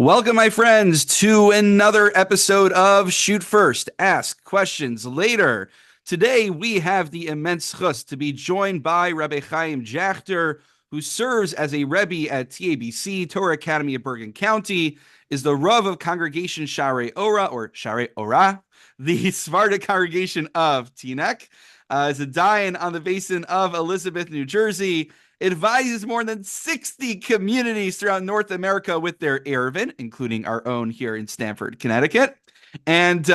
Welcome, my friends, to another episode of Shoot First, Ask Questions Later. Today, we have the immense chus to be joined by Rabbi Chaim Jachter, who serves as a Rebbe at TABC, Torah Academy of Bergen County, is the Rav of Congregation Shaarei Orah, or Shaarei Orah, the Sephardic congregation of Teaneck, is a Dayan on the basin of Elizabeth, New Jersey, advises more than 60 communities throughout North America with their Eruvin, including our own here in Stamford, Connecticut. And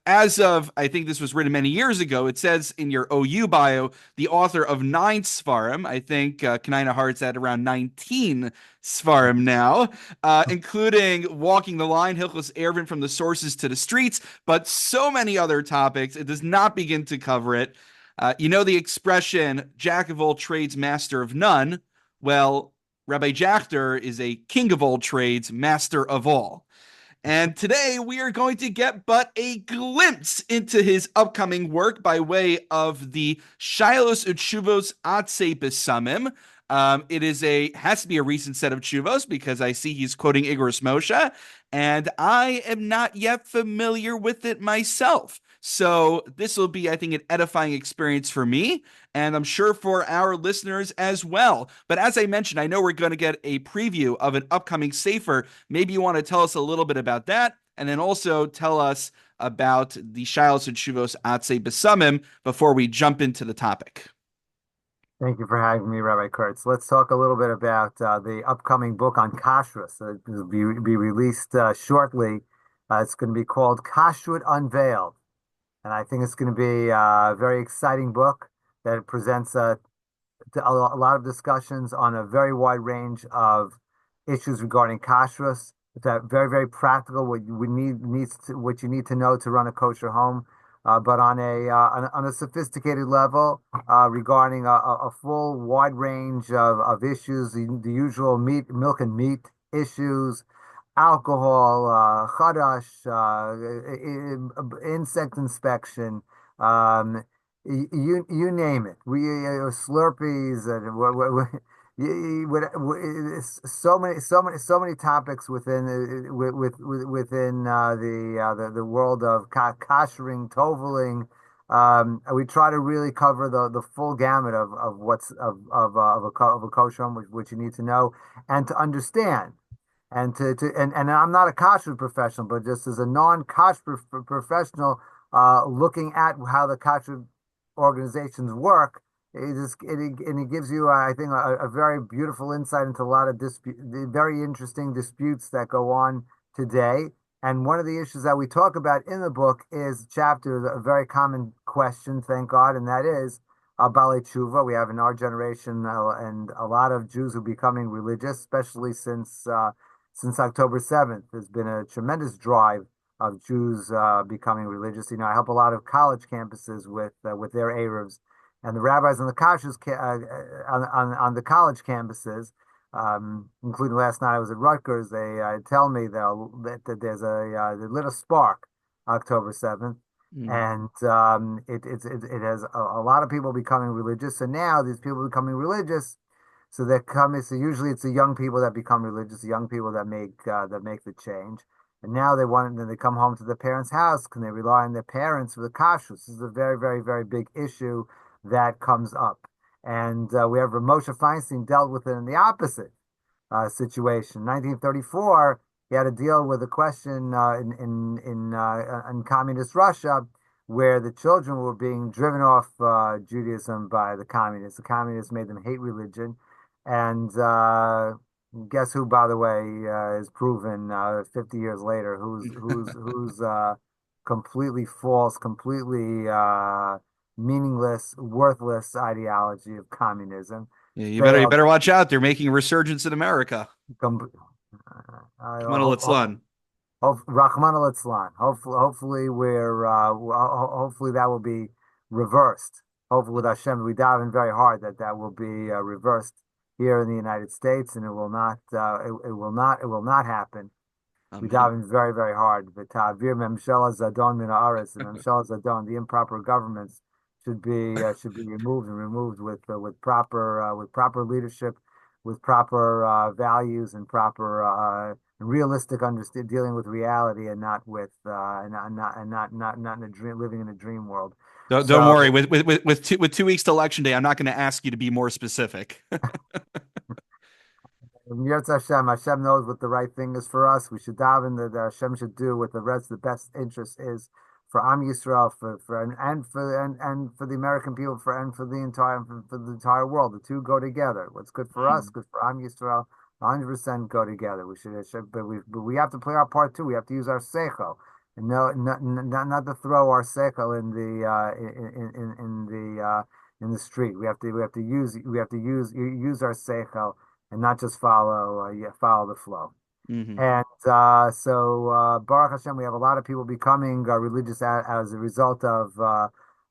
as of, I think this was written many years ago, it says in your OU bio, the author of 9 sefarim. I think Kanina Hart's at around 19 sefarim now, including Walking the Line, Hilchos Eruvin from the sources to the streets, but so many other topics. It does not begin to cover it. You know the expression, jack of all trades, master of none. Well, Rabbi Jachter is a king of all trades, master of all. And today we are going to get but a glimpse into his upcoming work by way of the Shilos Utshuvos Atzei Besamim. It has to be a recent set of tshuvos because I see he's quoting Igros Moshe, and I am not yet familiar with it myself. So this will be, I think, an edifying experience for me, and I'm sure for our listeners as well. But as I mentioned, I know we're going to get a preview of an upcoming sefer. Maybe you want to tell us a little bit about that, and then also tell us about the Shilos Utshuvos Atzei Besamim before we jump into the topic. Thank you for having me, Rabbi Kurtz. Let's talk a little bit about the upcoming book on Kashrus. It will be released shortly. It's going to be called Kashrut Unveiled. And I think it's going to be a very exciting book that presents a lot of discussions on a very wide range of issues regarding kashrus. It's very, very practical. What you need to know to run a kosher home, but on a sophisticated level regarding a full wide range of issues, the usual milk and meat issues, alcohol, chadash, insect inspection, you name it. Slurpees and so many topics within the world of kashering, toveling. We try to really cover the full gamut of what's of a kosher home, which you need to know and to understand. And I'm not a kashrut professional, but just as a non-kashrut professional, looking at how the kashrut organizations work, it gives you, I think, a very beautiful insight into a lot of very interesting disputes that go on today. And one of the issues that we talk about in the book is chapter, a very common question, thank God, and that is Balei Tshuva. We have in our generation and a lot of Jews who are becoming religious, especially since October 7th. There's been a tremendous drive of Jews becoming religious. You know, I help a lot of college campuses with their Arabs, and the rabbis on the kashrus on the college campuses, including last night I was at Rutgers. They tell me that there's a little spark October 7th. And it has a lot of people becoming religious. So now these people becoming religious. So they're coming. So usually it's the young people that become religious, the young people that make the change. And now then they come home to their parents' house. Can they rely on their parents for the kashrus? This is a very, very, very big issue that comes up. And we have Moshe Feinstein dealt with it in the opposite situation. 1934, he had to deal with a question in communist Russia, where the children were being driven off Judaism by the communists. The communists made them hate religion. And guess who, by the way, is proven 50 years later who's completely false, completely meaningless, worthless ideology of communism. Yeah, you better watch out. They're making a resurgence in America. Com Come on, Litzlan. Rahman al-Islam. Hopefully hopefully that will be reversed. Hopefully with Hashem, we daven very hard that will be reversed here in the United States, and it will not happen. We daven very, very hard. The ta'avir memshela zadon min haaretz, and memshela zadon, the improper governments should be removed with proper leadership, with proper values and proper realistic understand dealing with reality, and not with not in a dream, living in a dream world. Don't So worry. With 2 weeks to election day, I'm not going to ask you to be more specific. Yirtz Hashem knows what the right thing is for us. We should daven that Hashem should do what the rest, the best interest is for Am Yisrael, and for the American people, for the entire world. The two go together. What's good for us, good for Am Yisrael, 100% go together. But we have to play our part too. We have to use our seichel, and not to throw our seichel in the street. We have to use our seichel and not just follow the flow. Mm-hmm. And Baruch Hashem, we have a lot of people becoming religious as a result of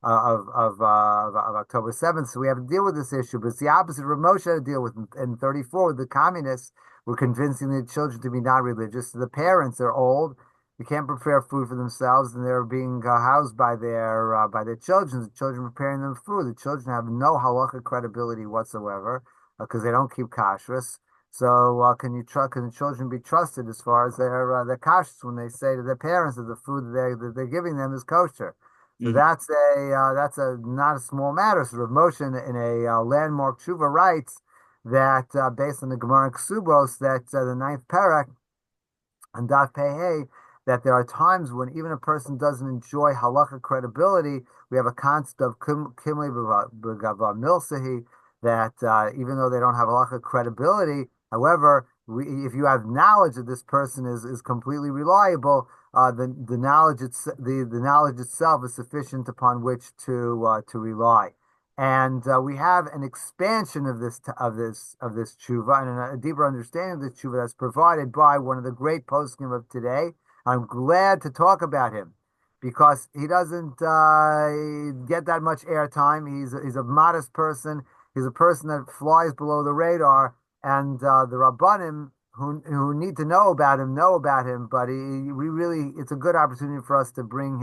October 7th. So we have to deal with this issue. But it's the opposite of Moshe had to deal with in 34 with the communists were convincing the children to be not religious. So the parents are old. They can't prepare food for themselves, and they're being housed by their children. The children preparing them food. The children have no halachic credibility whatsoever because they don't keep kashrus. So can the children be trusted as far as their kashrus when they say to their parents that the food that they're giving them is kosher? So Mm-hmm. that's a not a small matter. So Rav Moshe in a landmark tshuva writes that based on the Gemara in Ksubos that the ninth parak and Daf Pei, that there are times when even a person doesn't enjoy halacha credibility. We have a concept of kimli b'gava milsahi, that even though they don't have halacha credibility, however, if you have knowledge that this person is completely reliable, the knowledge itself is sufficient upon which to rely. And we have an expansion of this tshuva and a deeper understanding of this tshuva that's provided by one of the great poskim of today. I'm glad to talk about him because he doesn't get that much airtime. He's a modest person. He's a person that flies below the radar, and the Rabbanim who need to know about him know about him. But it's a good opportunity for us to bring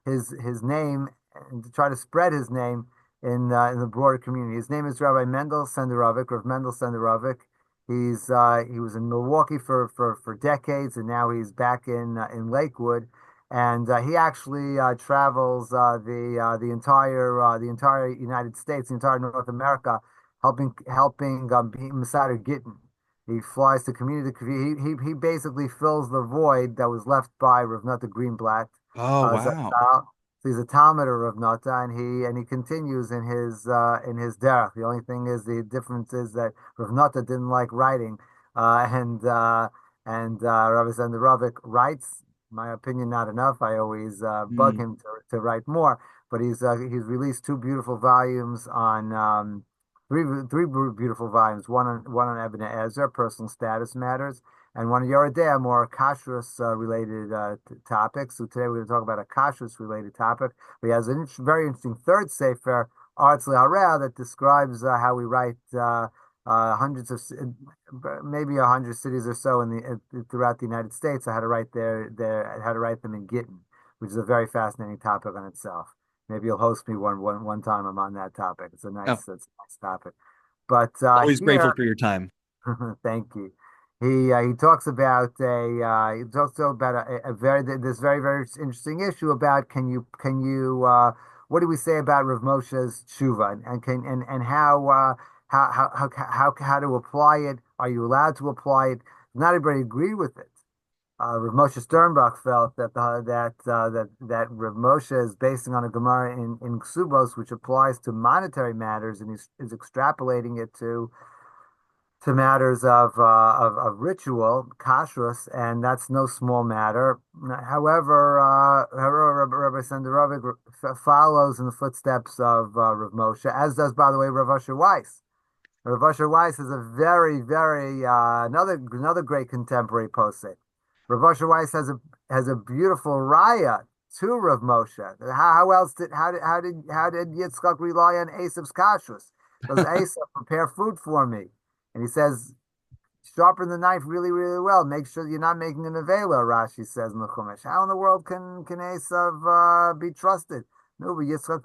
his name and to try to spread his name in the broader community. His name is Rabbi Mendel Senderovic, Rav Mendel Senderovic. He was in Milwaukee for decades, and now he's back in Lakewood, and he actually travels the entire United States, the entire North America, helping Masada Gittin. He flies to community. He basically fills the void that was left by Rav Nata Greenblatt. Oh, wow. So he's a Talmud of Rav Nata, and he continues in his derech. The only thing is the difference is that Rav Nata didn't like writing, and Rabbi Senderovic writes. My opinion, not enough. I always bug him to write more. But he's released two beautiful volumes on three beautiful volumes. One on Eben Ezer, personal status matters, and one on Yoredea, more Kashrus related topics. So today we're going to talk about a Kashrus related topic. But he has a very interesting third sefer, Arts Le'Areh, that describes how we write hundreds of, maybe 100 cities or so throughout the United States. I had to write how to write them in Gittin, which is a very fascinating topic on itself. Maybe you'll host me one time. I'm on that topic. It's a nice topic. But Always grateful for your time. Thank you. He talks about this very interesting issue about can you what do we say about Rav Moshe's tshuva and how to apply it? Are you allowed to apply it? Not everybody agreed with it. Rav Moshe Sternbach felt that Rav Moshe is basing on a Gemara in Ksubos, which applies to monetary matters, and is extrapolating it to matters of ritual, kashrus, and that's no small matter. However, Rabbi Senderovic follows in the footsteps of Rav Moshe, as does, by the way, Rav Asher Weiss. Rav Asher Weiss is a very another great contemporary posek. Rav Asher Weiss has a beautiful raya to Rav Moshe. How did Yitzchak rely on Esav's kashrus? Does Esav prepare food for me? And he says, sharpen the knife really well. Make sure you're not making an avela. Rashi says in the Chumash. How in the world can Esav be trusted? No, but Yitzchak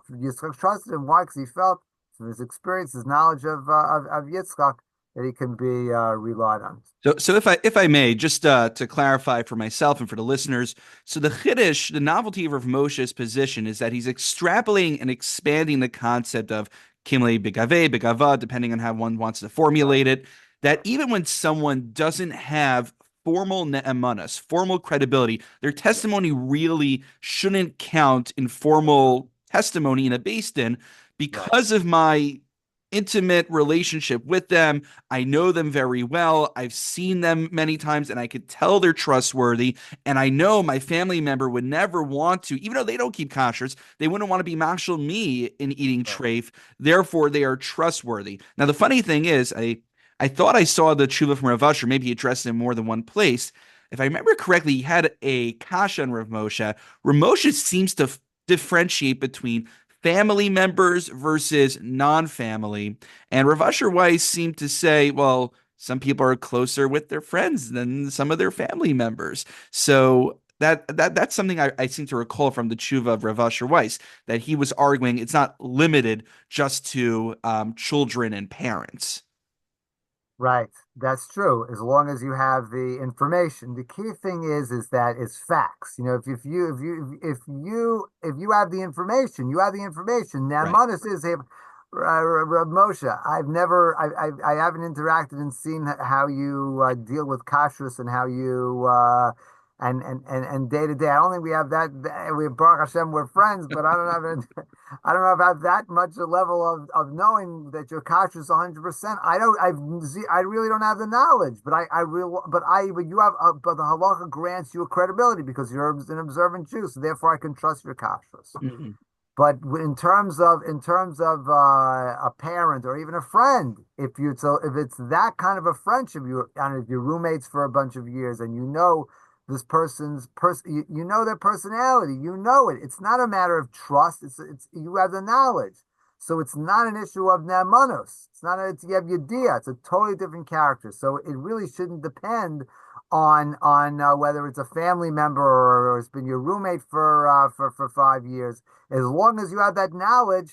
trusted him. Why? Because he felt from his experience, his knowledge of Yitzchak, that he can be relied on. So if I may, just to clarify for myself and for the listeners, so the chiddush, the novelty of Rav Moshe's position is that he's extrapolating and expanding the concept of kimle begave, begava, depending on how one wants to Right. formulate it. That even when someone doesn't have formal ne'emanas, formal credibility, their Yeah. testimony really shouldn't count in formal testimony in a Beis Din Right. because of my intimate relationship with them. I know them very well. I've seen them many times and I could tell they're trustworthy. And I know my family member would never want to, even though they don't keep kashrus, they wouldn't want to be mashal me in eating Right. treif. Therefore, they are trustworthy. Now, the funny thing is, I thought I saw the tshuva from Rav Asher, maybe he addressed it in more than one place. If I remember correctly, he had a kasha on Rav Moshe. Rav Moshe seems to differentiate between family members versus non-family. And Rav Asher Weiss seemed to say, well, some people are closer with their friends than some of their family members. So that's something I seem to recall from the tshuva of Rav Asher Weiss, that he was arguing it's not limited just to children and parents. Right. That's true. As long as you have the information. The key thing is that it's facts. You know, if you have the information, you have the information. Now, Right. Monis is a Rab Moshe. I haven't interacted and seen how you deal with kashrus and how you and day to day. I don't think we have that. We have Baruch Hashem, we're friends, but I don't have I don't know if I have that much a level of knowing that your kashrus is 100%. I really don't have the knowledge, but you have, but the halacha grants you a credibility because you're an observant Jew, so therefore I can trust your kashrus. Mhm. But in terms of a parent or even a friend, if it's that kind of a friendship, and if you're roommates for a bunch of years and you know this you know their personality, you know it. It's not a matter of trust. It's you have the knowledge, so it's not an issue of nemanos. It's not you have yediyah. It's a totally different character. So it really shouldn't depend on whether it's a family member or it's been your roommate for 5 years. As long as you have that knowledge,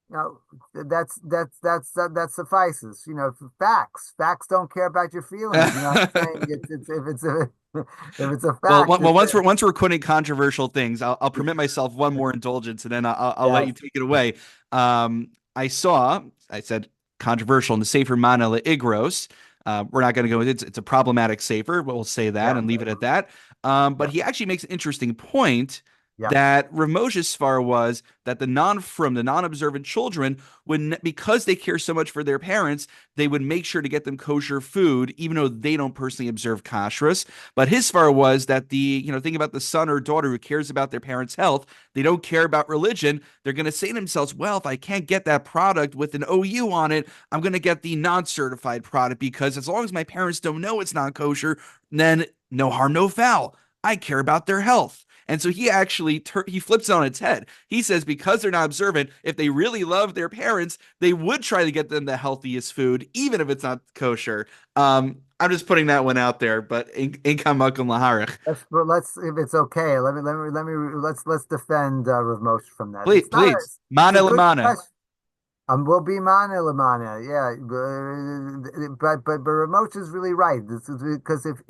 you know, that suffices. You know, facts don't care about your feelings. You know what I'm saying? It's if it's a if it's a Well, fact, once we're quoting controversial things, I'll permit myself one more indulgence, and then I'll let yes, you take it away. I said controversial in the Sefer Mana Igros. We're not going to go into it. It's a problematic Sefer, but we'll say that yeah, and leave it at that. But yeah, he actually makes an interesting point yeah, that Rav Moshe's svar was that the non-observant children would, because they care so much for their parents, they would make sure to get them kosher food, even though they don't personally observe kashrus. But his svar was that think about the son or daughter who cares about their parents' health. They don't care about religion. They're going to say to themselves, well, if I can't get that product with an OU on it, I'm going to get the non-certified product because as long as my parents don't know it's not kosher, then no harm, no foul. I care about their health. And so he actually he flips it on its head. He says because they're not observant, if they really love their parents, they would try to get them the healthiest food, even if it's not kosher. I'm just putting that one out there, but income laharich. let's if it's okay, let's defend Rav Moshe from that. Please, please, It's a mana good lamana. question. We'll be mana, yeah. But Ramosh is really right. This is because if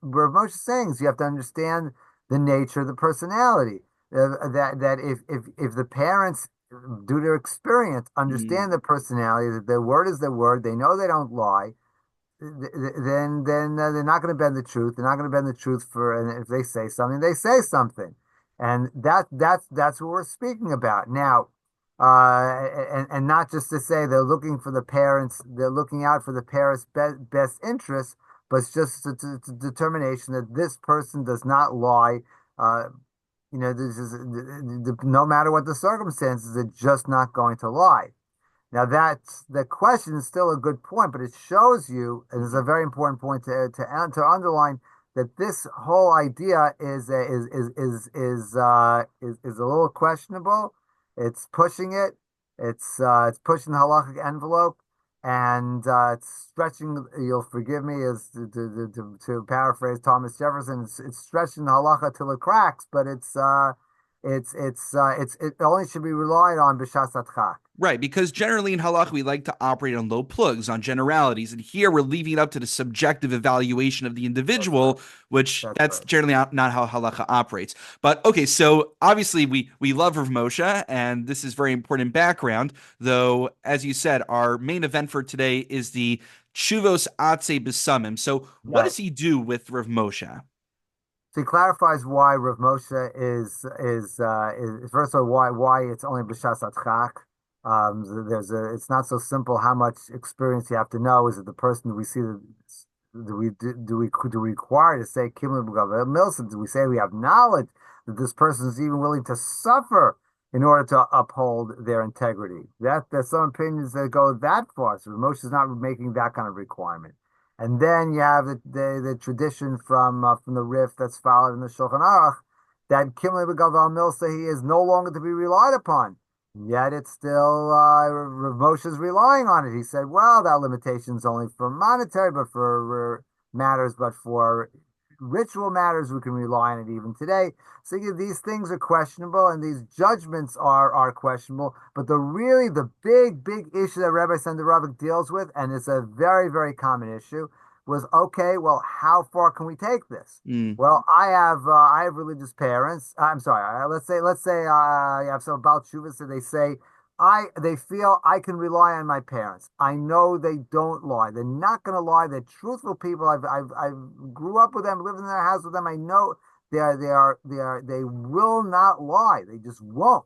Ramosh is saying is you have to understand the nature of the personality. That if the parents, due to experience, Mm, understand the personality, that their word is their word, they know they don't lie, then they're not going to bend the truth. They're not going to bend the truth and if they say something, they say something, and that's what we're speaking about now. And not just to say they're looking for the parents, they're looking out for the parents' best interests, but it's just a determination that this person does not lie. Uh, this is no matter what the circumstances, they're just not going to lie. Now that's the question is still a good point, but it shows you, and it's a very important point to underline that this whole idea is a little questionable. It's pushing it. It's pushing the halachic envelope, and it's stretching. You'll forgive me, as to paraphrase Thomas Jefferson. It's stretching the halacha till it cracks, but it only should be relied on b'shas adchak. Right, because generally in halacha we like to operate on low plugs, on generalities, and here we're leaving it up to the subjective evaluation of the That's right. individual, which That's that's right. generally not how halacha operates. But okay, so obviously we love Rav Moshe, and this is very important background. Though, as you said, our main event for today is the Chuvos Atzei Besamim. So, what Yeah. does he do with Rav Moshe? So he clarifies why Rav Moshe is first of all why it's only b'shas adchak. It's not so simple how much experience you have to know. Is it the person we see that do we require to say kimli b'gav milsa? Do we say we have knowledge that this person is even willing to suffer in order to uphold their integrity? There's some opinions that go that far. So Moshe is not making that kind of requirement. And then you have the tradition from the Rif that's followed in the Shulchan Aruch that Kimli B'Gaval Milsa he is no longer to be relied upon. Yet it's still Rav Moshe is relying on it. He said, well, that limitation is only for monetary, but for matters, but for ritual matters, we can rely on it even today. So these things are questionable, and these judgments are questionable. But the big issue that Rabbi Senderovich deals with, and it's a very common issue, was okay. Well, how far can we take this? Mm, Well, I have religious parents. I'm sorry. Let's say I have some about Shuvah, so they say they feel I can rely on my parents. I know they don't lie. They're not going to lie. They're truthful people. I grew up with them, lived in their house with them. I know they will not lie. They just won't.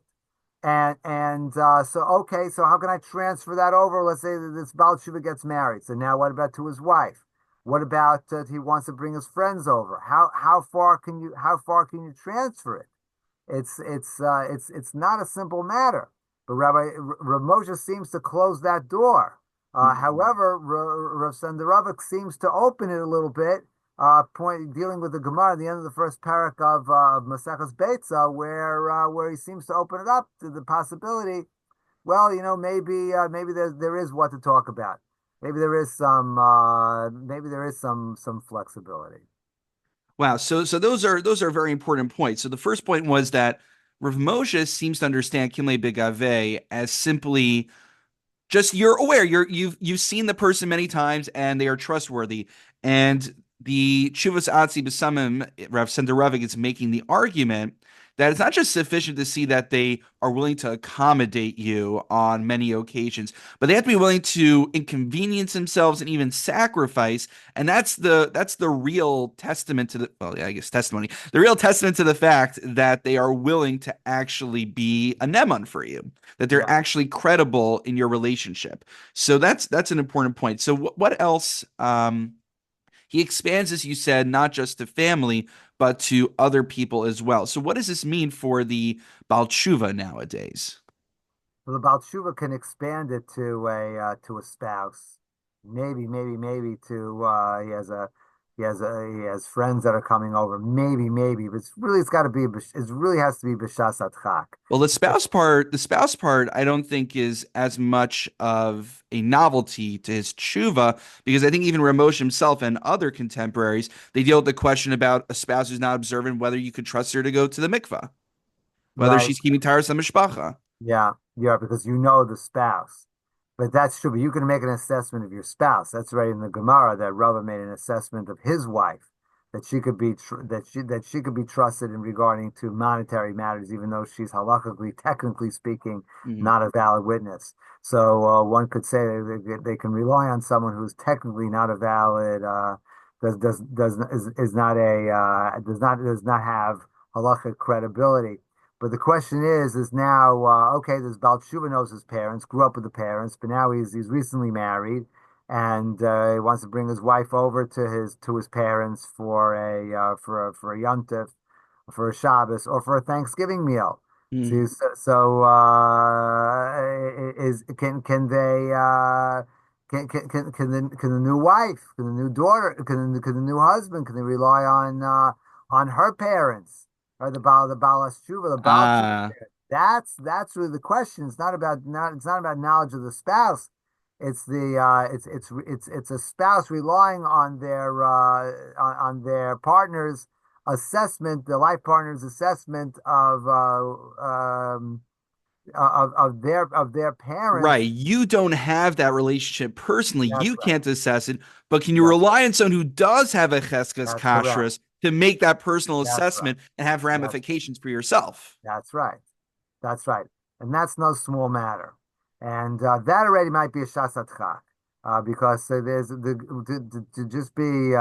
So okay, so how can I transfer that over? Let's say that this Baal Tshuva gets married. So now what about to his wife? What about he wants to bring his friends over? How far can you transfer it? It's not a simple matter. But Rav Moshe seems to close that door. mm. However, Rav Senderovich seems to open it a little bit, dealing with the Gemara at the end of the first parak of Maseches Beitza, where he seems to open it up to the possibility. Well, maybe there is what to talk about. Maybe there is some flexibility. Wow. So those are very important points. So the first point was that Rav Moshe seems to understand Kimle Begave as simply just you're aware, you've seen the person many times and they are trustworthy. And the Chuvas Atzi Besamim, Rav Senderovig is making the argument that it's not just sufficient to see that they are willing to accommodate you on many occasions, but they have to be willing to inconvenience themselves and even sacrifice. And that's the real testament to the well, yeah, I guess testimony, the real testament to the fact that they are willing to actually be a neman for you, that they're Yeah. actually credible in your relationship. So that's an important point. So what else? He expands, as you said, not just to family, but to other people as well. So what does this mean for the Baal Tshuva nowadays? Well, the Baal Tshuva can expand it to a spouse, maybe to he has friends that are coming over, maybe, but it's got to be it really has to be b'shas adchak. Well, the spouse part, I don't think is as much of a novelty to his tshuva because I think even Ramosh himself and other contemporaries they deal with the question about a spouse who's not observant, whether you could trust her to go to the mikvah, whether Right. she's keeping taras mishpacha. Yeah, because you know the spouse. But that's true. But you can make an assessment of your spouse. That's right in the Gemara that Rebbe made an assessment of his wife that she could be that she could be trusted in regarding to monetary matters, even though she's halachically, technically speaking, Mhm. not a valid witness. So one could say they can rely on someone who's technically not a valid does is not a does not have halachic credibility. But the question is now, okay, this Baal Tshuva knows his parents, grew up with the parents, but now he's recently married, and he wants to bring his wife over to his parents for a yontif, for a Shabbos, or for a Thanksgiving meal. Mm. Is can they can the new wife, can the new daughter, can the new husband, can they rely on her parents? Or the Baal Tshuva, the Baal Tshuva. Ah. That's really the question. It's not about knowledge of the spouse. It's a spouse relying on their partners assessment, the life partner's assessment of their Right. parents. You don't have that relationship personally. That's You right. can't assess it, but can you That's rely on someone who does have a cheskes that's correct. kashrus to make that personal That's right. assessment and have That's ramifications for yourself? that's right. That's right. And that's no small matter. And that already might be a shasatchak. Because there's to just be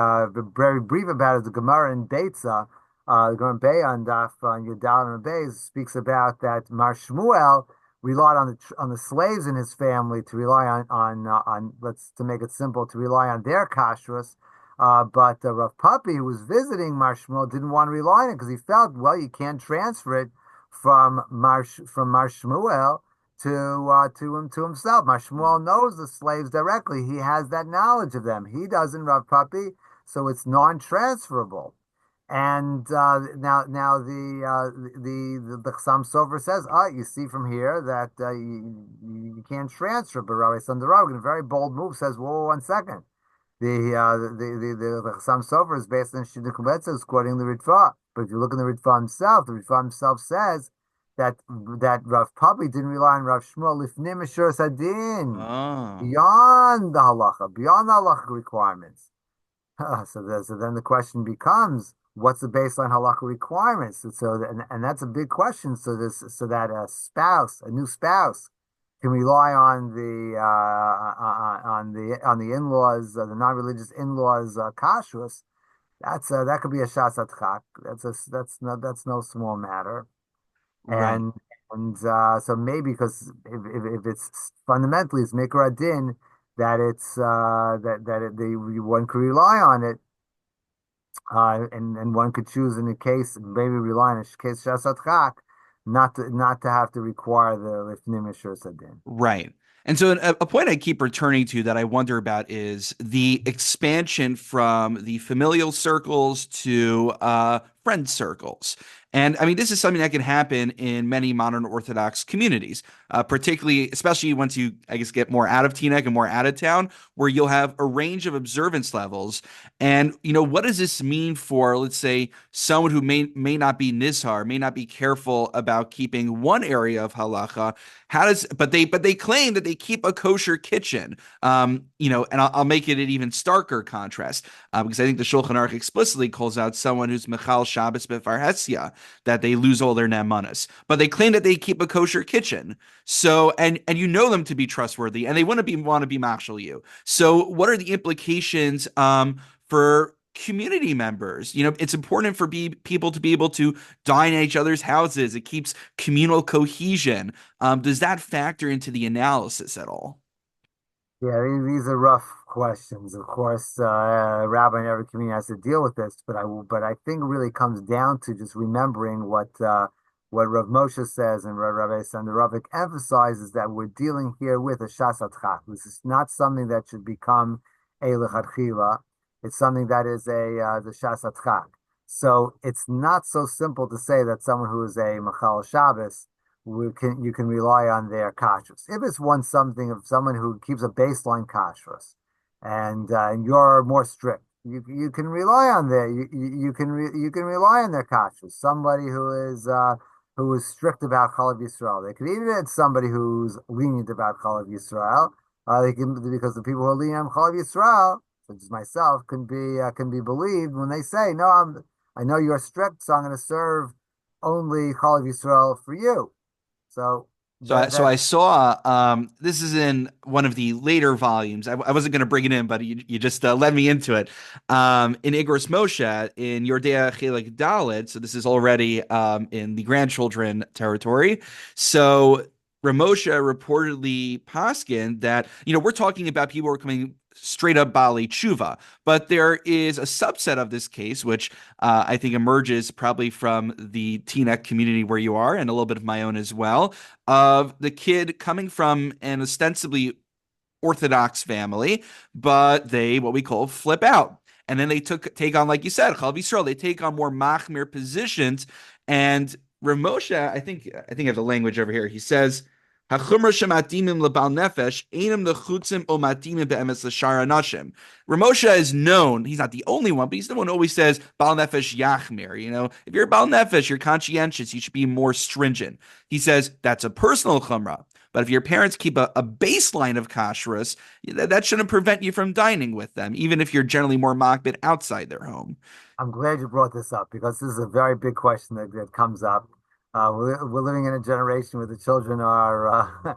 very brief about it, the Gemara in Beitza, the Gemara in Beis Daf on Yudal and Beis speaks about that Mar Shmuel relied on the slaves in his family to rely on let's to make it simple to rely on their kashrus. But Rav Papi, who was visiting Mar Shmuel, didn't want to rely on it because he felt, well, you can't transfer it from Mar Shmuel to himself. Mar Shmuel knows the slaves directly. He has that knowledge of them. He doesn't, Rav Papi, so it's non-transferable. And now the Chassam Sofer says, you see from here that you can't transfer. But Rabbi Sandarov, in a very bold move, says, whoa, 1 second. The Chassam Sofer is based on Shidduch Betzos quoting the Ritva. But if you look in the Ritva himself, the Ritva himself says that Rav Papi didn't rely on Rav Shmuel lifnim Asher Sadin, Oh, beyond the halacha, beyond the halacha requirements. So then the question becomes, what's the baseline halacha requirements? And that's a big question. So that a new spouse, can rely on the in-laws, the non-religious in-laws kashrus. That could be a shasat. That's no small matter. right. And so maybe because if it's fundamentally it's mikra din that it's one could rely on it, and one could choose in a case maybe rely on a case shasat chak, not to have to require the lifnim mishur sadin. Right. And so a point I keep returning to that I wonder about is the expansion from the familial circles to friend circles. And I mean, this is something that can happen in many modern Orthodox communities, particularly, especially once you, I guess, get more out of Teaneck and more out of town, where you'll have a range of observance levels. And, what does this mean for, let's say, someone who may not be nizhar, may not be careful about keeping one area of halacha? But they claim that they keep a kosher kitchen. And I'll make it an even starker contrast, because I think the Shulchan Aruch explicitly calls out someone who's Mechal Shabbos Befarhesia, that they lose all their nemanas. But they claim that they keep a kosher kitchen. So, and you know them to be trustworthy, and they want to be machshel you. So what are the implications for community members? It's important for people to be able to dine at each other's houses. It keeps communal cohesion. Does that factor into the analysis at all? Yeah, these are rough questions. Of course, rabbi in every community has to deal with this, but I think it really comes down to just remembering what Rav Moshe says and Rabbi Sandarovic emphasizes, that we're dealing here with a shasat chak. This is not something that should become a lechatchila. It's something that is the shasat chak. So it's not so simple to say that someone who is a machal Shabbos, you can rely on their kashrus. If it's something of someone who keeps a baseline kashrus, and you're more strict, you can rely on you can rely on their kashrus. Somebody who is strict about Chalav Yisrael. They could even add somebody who's lenient about Chalav Yisrael. They can, because the people who are lenient on Chalav Yisrael, such as myself, can be believed when they say, no, I know you're strict, so I'm going to serve only Chalav Yisrael for you. So So I saw this is in one of the later volumes. I wasn't going to bring it in, but you just led me into it. In Igros Moshe in Yordea Chelik Dalet. So this is already in the grandchildren territory. So Ramosha reportedly poskin that we're talking about people who are coming straight up Bali Tshuva, but there is a subset of this case which I think emerges probably from the Teaneck community where you are, and a little bit of my own as well, of the kid coming from an ostensibly Orthodox family, but they what we call flip out. And then they take on, like you said, Chalav Yisrael. They take on more machmir positions. And Ramosha, I think I have the language over here. He says, Hachumra shematimim lebal nefesh einam nechutzim o matimim be'emes l'shar anashim. Ramosha is known. He's not the only one, but he's the one who always says bal nefesh yachmir. If you're bal nefesh, you're conscientious. You should be more stringent. He says that's a personal chumrah. But if your parents keep a baseline of kashrus, that shouldn't prevent you from dining with them, even if you're generally more makbid outside their home. I'm glad you brought this up because this is a very big question that comes up. We're living in a generation where the children are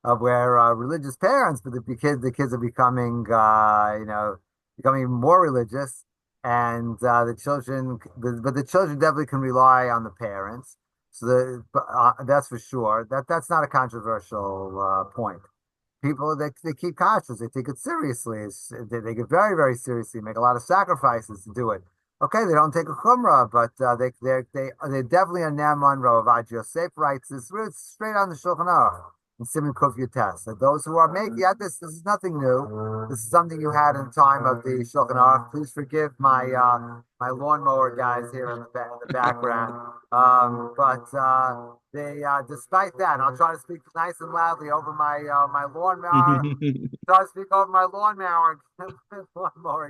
of where religious parents, but the kids are becoming becoming even more religious, and but the children definitely can rely on the parents. So that's for sure. That's not a controversial point. People they keep conscious, they take it seriously. They take it very, very seriously, make a lot of sacrifices to do it. Okay, they don't take a chumrah, but they definitely a ne'eman ro'av. Rabbi Yosef writes this straight on the Shulchan Aruch in Siman Kuf Yutes. That those who are making this is nothing new. This is something you had in the time of the Shulchan Aruch. Please forgive my lawnmower guys here in the background. But they despite that, I'll try to speak nice and loudly over my lawnmower. Try to speak over my lawnmower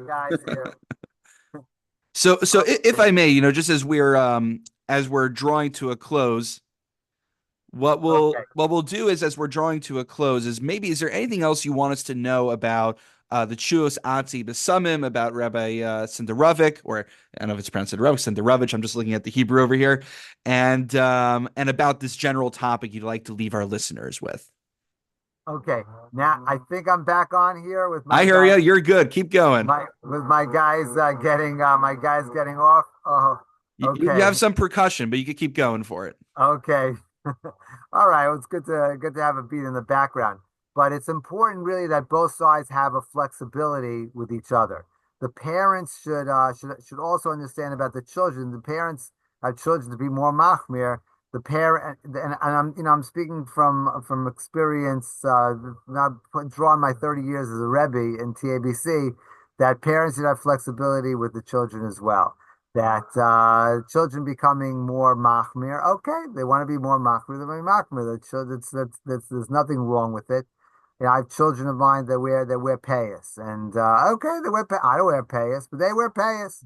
guys here. So if I may, just as we're drawing to a close, Okay. what we'll do is, as we're drawing to a close, is there anything else you want us to know about the Responsa Atzei Besamim, about Rabbi Sinderovic, or I don't know if it's pronounced Sinderovic. I'm just looking at the Hebrew over here, and about this general topic you'd like to leave our listeners with. Okay, now I think I'm back on here with I my hear you. guys. You're good. Keep going. With my guys getting off. Oh, You okay, have some percussion, but you can keep going for it. okay. All right. Well, it's good to have a beat in the background, but it's important really that both sides have a flexibility with each other. The parents should also understand about the children. The parents have children to be more machmir. The parent and I'm speaking from experience, not drawing my 30 years as a Rebbe in TABC, that parents should have flexibility with the children as well. That children becoming more machmir. Okay, they want to be more machmir. They're very machmir. There's nothing wrong with it. I have children of mine that wear payas, and okay, I don't wear payas, but they wear payas.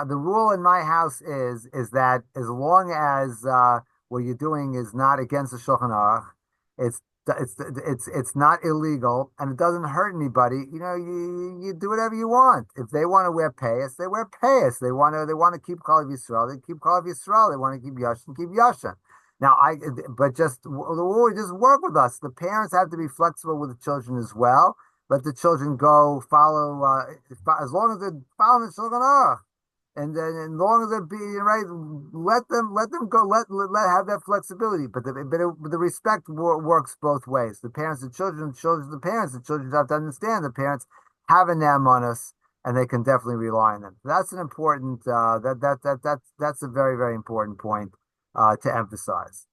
The rule in my house is that as long as what you're doing is not against the Shulchan Aruch, it's it's not illegal and it doesn't hurt anybody. You do whatever you want. If they want to wear payas, they wear payas. They want to keep Kol Yisrael, they keep Kol Yisrael. They want to keep Yashin, keep Yashin. Now, but just the rule just work with us. The parents have to be flexible with the children as well. Let the children go follow, as long as they're following the Shulchan Aruch, and then as long as they're being right, let them go, let have that flexibility. But the respect works both ways. The parents, the children, the parents, the children have to understand the parents have a nam on us, and they can definitely rely on them. That's an important that's a very, very important point to emphasize,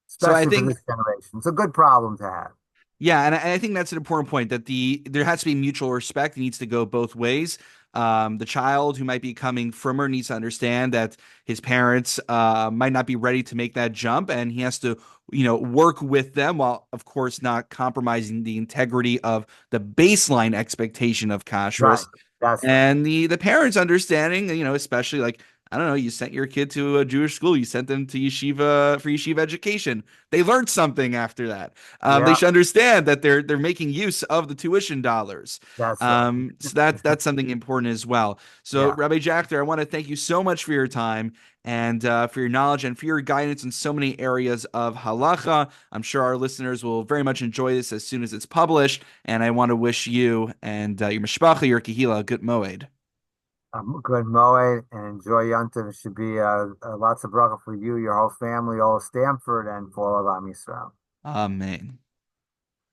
So I especially for think, this generation. It's a good problem to have. yeah, and I think that's an important point, that there has to be mutual respect. It needs to go both ways. The child who might be coming from her needs to understand that his parents might not be ready to make that jump, and he has to, work with them while, of course, not compromising the integrity of the baseline expectation of Right. kashrus. That's right. And the parents understanding, especially like, I don't know, you sent your kid to a Jewish school, you sent them to yeshiva for yeshiva education. They learned something after that. They Yeah, should understand that they're making use of the tuition dollars. that's right. So that's something important as well. So Yeah. Rabbi Jachter, I want to thank you so much for your time and for your knowledge and for your guidance in so many areas of halacha. I'm sure our listeners will very much enjoy this as soon as it's published. And I want to wish you and your mishpacha, your kahila, a good moed. Good Moed and enjoy Yontif. It should be lots of bracha for you, your whole family, all of Stanford, and for all of Am Yisrael. Amen.